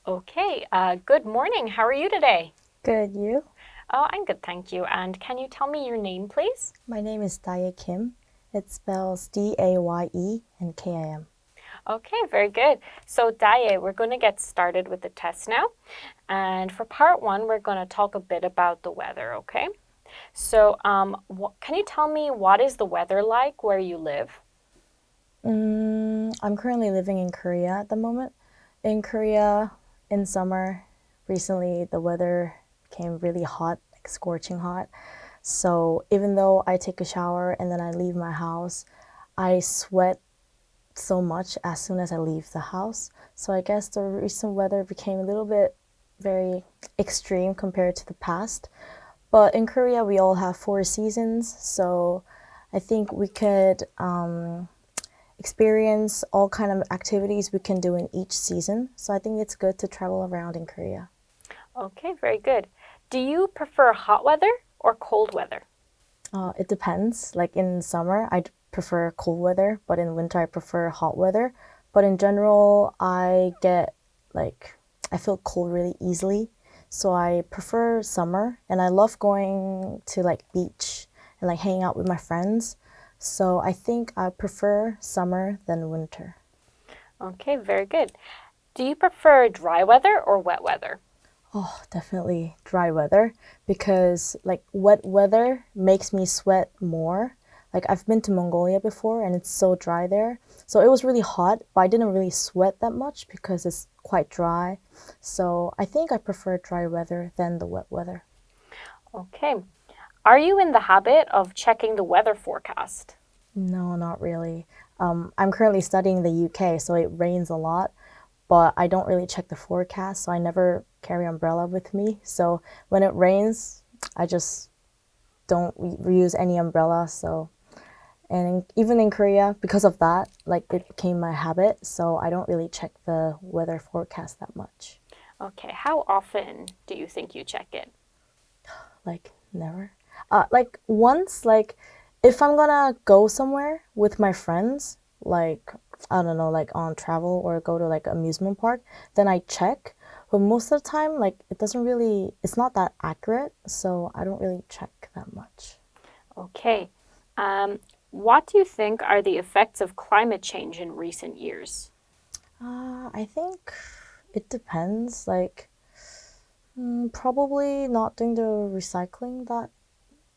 Okay, good morning. How are you today? Good, you? Oh, I'm good, thank you. And can you tell me your name, please? My name is Daye Kim. It spells Daye and Kim. Okay, very good. So, Daye, we're going to get started with the test now. And for part one, we're going to talk a bit about the weather, okay? So, can you tell me what is the weather like where you live? I'm currently living in Korea at the moment. In Korea, in summer, recently the weather became really hot, like scorching hot. So even though I take a shower and then I leave my house, I sweat so much as soon as I leave the house. So I guess the recent weather became a little bit very extreme compared to the past. But in Korea, we all have 4 seasons, so I think we could experience all kind of activities we can do in each season. So I think it's good to travel around in Korea. Okay, very good. Do you prefer hot weather or cold weather? It depends. Like in summer, I prefer cold weather, but in winter, I prefer hot weather. But in general, like I feel cold really easily, so I prefer summer, and I love going to like beach and like hanging out with my friends. So I think I prefer summer than winter. Okay, very good. Do you prefer dry weather or wet weather? Oh, definitely dry weather because like wet weather makes me sweat more. Like I've been to Mongolia before and it's so dry there. So it was really hot, but I didn't really sweat that much because it's quite dry. So I think I prefer dry weather than the wet weather. Okay. Are you in the habit of checking the weather forecast? No, not really. I'm currently studying the UK, so it rains a lot, but I don't really check the forecast, so I never carry umbrella with me. So when it rains, I just don't use any umbrella. So even in Korea, because of that, like it became my habit. So I don't really check the weather forecast that much. Okay, how often do you think you check it? Like never. Like once, like if I'm gonna go somewhere with my friends, like I don't know, like on travel or go to like amusement park, then I check. But most of the time, like it's not that accurate, so I don't really check that much. Okay. Um, what do you think are the effects of climate change in recent years? I think it depends. Like, probably not doing the recycling that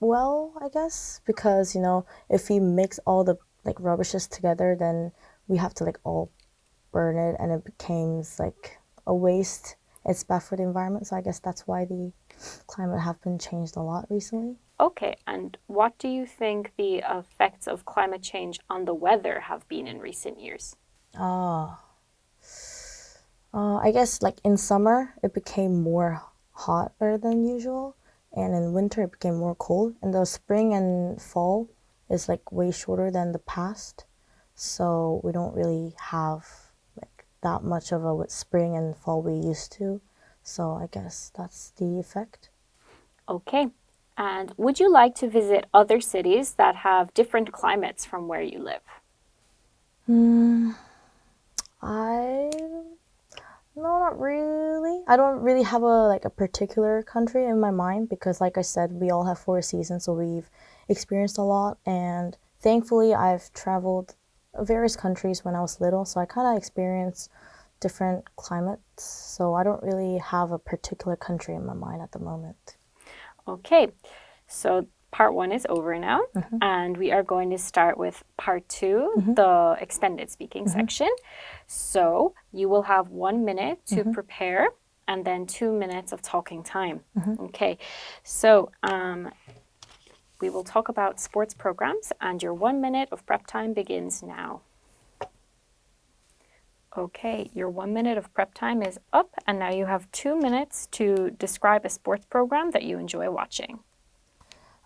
well, I guess, because if we mix all the like rubbishes together, then we have to like all burn it, and it becomes like a waste. It's bad for the environment, so I guess that's why the climate have been changed a lot recently. Okay, and what do you think the effects of climate change on the weather have been in recent years? Ah, I guess like in summer it became more hotter than usual, and in winter it became more cold. And the spring and fall is like way shorter than the past, so we don't really have like that much of a spring and fall we used to. So I guess that's the effect. Okay. And would you like to visit other cities that have different climates from where you live? I No, not really. I don't really have a particular country in my mind because like I said, we all have 4 seasons, so we've experienced a lot, and thankfully I've traveled various countries when I was little, so I kind of experienced different climates. So I don't really have a particular country in my mind at the moment. Okay, so part one is over now, and we are going to start with part two, the extended speaking section. So you will have 1 minute to prepare and then 2 minutes of talking time. Okay, so we will talk about sports programs, and your 1 minute of prep time begins now. Okay, your 1 minute of prep time is up, and now you have 2 minutes to describe a sports program that you enjoy watching.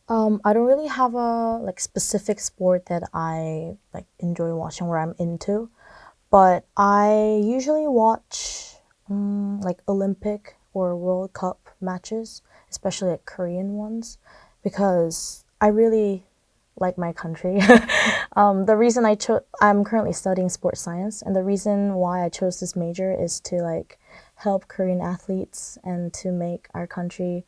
I don't really have a like specific sport that I like enjoy watching where I'm into, but I usually watch like Olympic or World Cup matches, especially like Korean ones, because I really like my country. The reason I'm currently studying sports science, and the reason why I chose this major is to like help Korean athletes and to make our country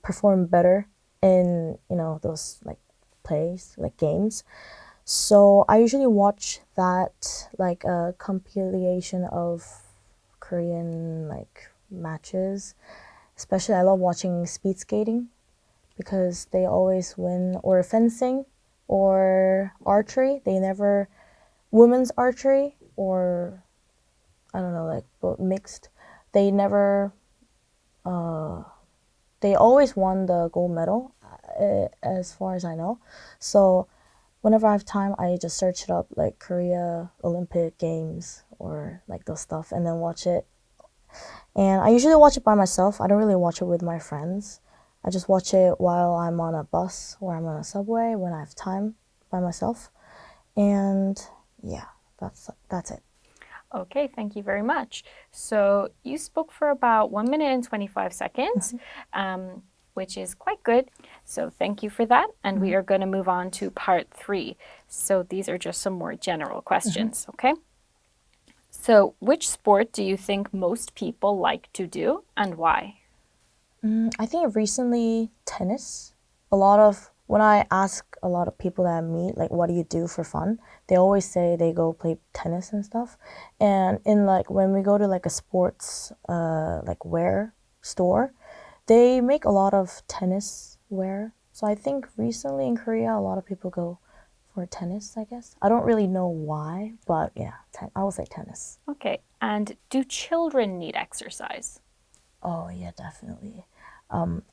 perform better in, those like plays, like games. So I usually watch that, like a compilation of Korean like matches. Especially I love watching speed skating because they always win, or fencing or archery. They never women's archery, or I don't know, like but mixed. They never they always won the gold medal, as far as I know. So whenever I have time, I just search it up, like Korea Olympic Games or like those stuff, and then watch it. And I usually watch it by myself. I don't really watch it with my friends. I just watch it while I'm on a bus or I'm on a subway when I have time by myself. And yeah, that's it. Okay, thank you very much. So you spoke for about 1 minute and 25 seconds, which is quite good. So thank you for that. And we are going to move on to part 3. So these are just some more general questions, okay? So which sport do you think most people like to do and why? I think recently tennis. When I ask a lot of people that I meet, like, what do you do for fun? They always say they go play tennis and stuff. And in like when we go to like a sports like wear store, they make a lot of tennis wear. So I think recently in Korea, a lot of people go for tennis, I guess. I don't really know why, but yeah, I would say tennis. Okay, and do children need exercise? Oh, yeah, definitely.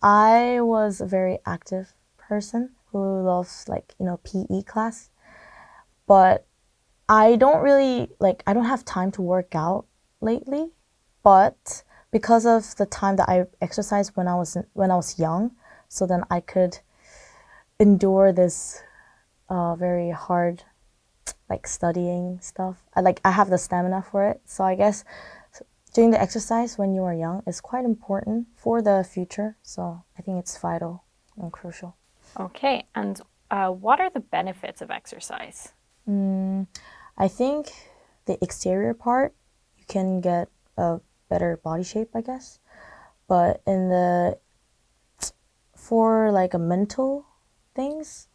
I was a very active person who loves, like, PE class, but I don't have time to work out lately, but because of the time that I exercised when I was young, so then I could endure this very hard, like, studying stuff. I have the stamina for it. So I guess doing the exercise when you are young is quite important for the future. So I think it's vital and crucial. Okay, and what are the benefits of exercise? I think the exterior part, you can get a better body shape, I guess. But for like a mental things,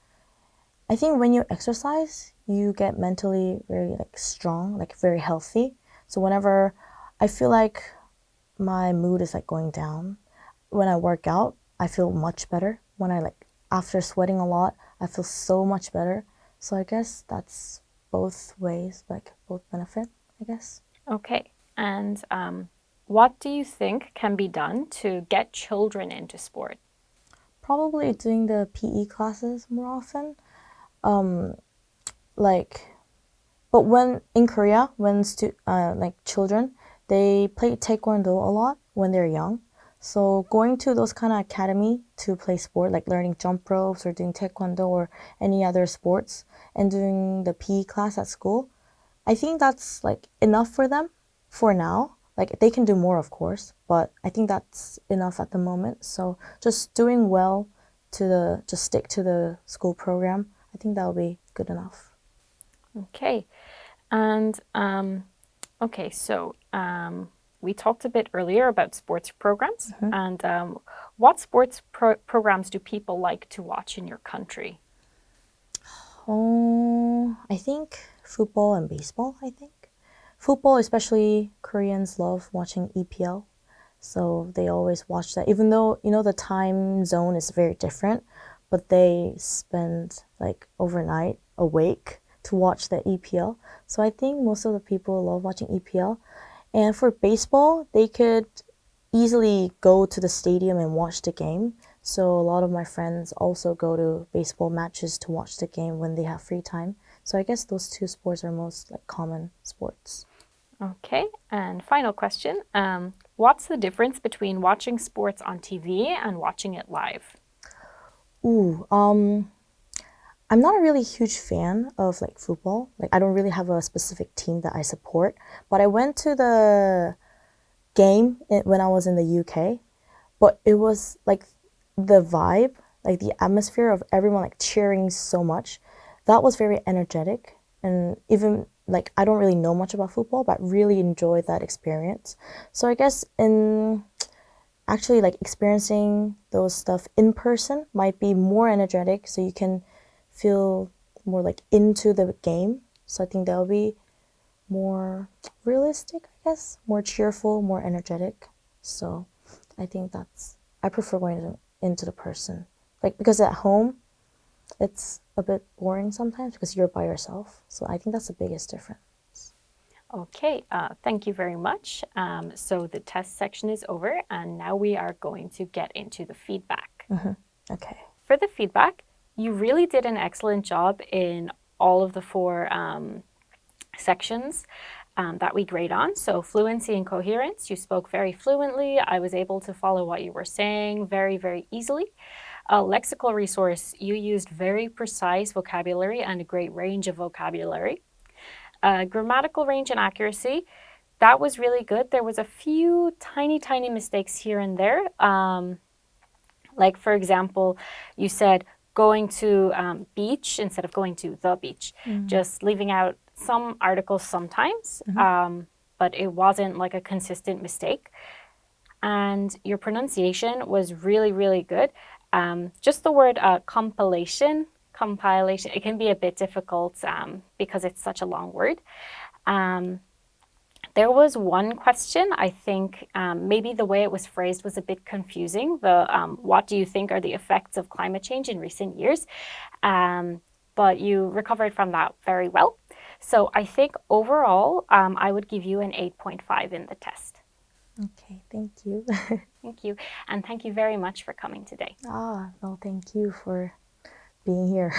I think when you exercise, you get mentally very like strong, like very healthy. So whenever I feel like my mood is like going down, when I work out, I feel much better. When I like after sweating a lot, I feel so much better. So I guess that's both ways, like both benefit, I guess. Okay, and what do you think can be done to get children into sport? Probably doing the PE classes more often. Like, but when in Korea, like children, they play taekwondo a lot when they're young. So going to those kind of academy to play sport, like learning jump ropes or doing taekwondo or any other sports, and doing the PE class at school, I think that's like enough for them for now. Like they can do more, of course, but I think that's enough at the moment. So just doing well just stick to the school program. I think that'll be good enough. Okay, and okay, so we talked a bit earlier about sports programs, and what sports programs do people like to watch in your country? Oh, I think football and baseball, I think. Football, especially Koreans love watching EPL. So they always watch that, even though, the time zone is very different, but they spend like overnight awake to watch the EPL. So I think most of the people love watching EPL. And for baseball, they could easily go to the stadium and watch the game. So a lot of my friends also go to baseball matches to watch the game when they have free time. So I guess those two sports are most like common sports. Okay, and final question. What's the difference between watching sports on TV and watching it live? Ooh, I'm not a really huge fan of like football. Like I don't really have a specific team that I support, but I went to the game when I was in the UK, but it was like the vibe, like the atmosphere of everyone like cheering so much. That was very energetic, and even like I don't really know much about football, but really enjoy that experience. So I guess in actually like experiencing those stuff in person might be more energetic, so you can feel more like into the game. So I think that'll be more realistic, I guess, more cheerful, more energetic. So I think I prefer going into the person. Like, because at home, it's a bit boring sometimes because you're by yourself. So I think that's the biggest difference. Okay, thank you very much. So the test section is over, and now we are going to get into the feedback. Okay. For the feedback, you really did an excellent job in all of the 4 sections that we grade on. So fluency and coherence, you spoke very fluently. I was able to follow what you were saying very, very easily. Lexical resource, you used very precise vocabulary and a great range of vocabulary. Grammatical range and accuracy, that was really good. There was a few tiny mistakes here and there. Like, for example, you said going to beach instead of going to the beach, just leaving out some articles sometimes, but it wasn't like a consistent mistake. And your pronunciation was really, really good. Just the word compilation, it can be a bit difficult because it's such a long word. There was one question, I think maybe the way it was phrased was a bit confusing. What do you think are the effects of climate change in recent years? But you recovered from that very well. So I think overall, I would give you an 8.5 in the test. Okay, thank you. Thank you. And thank you very much for coming today. No, thank you for being here.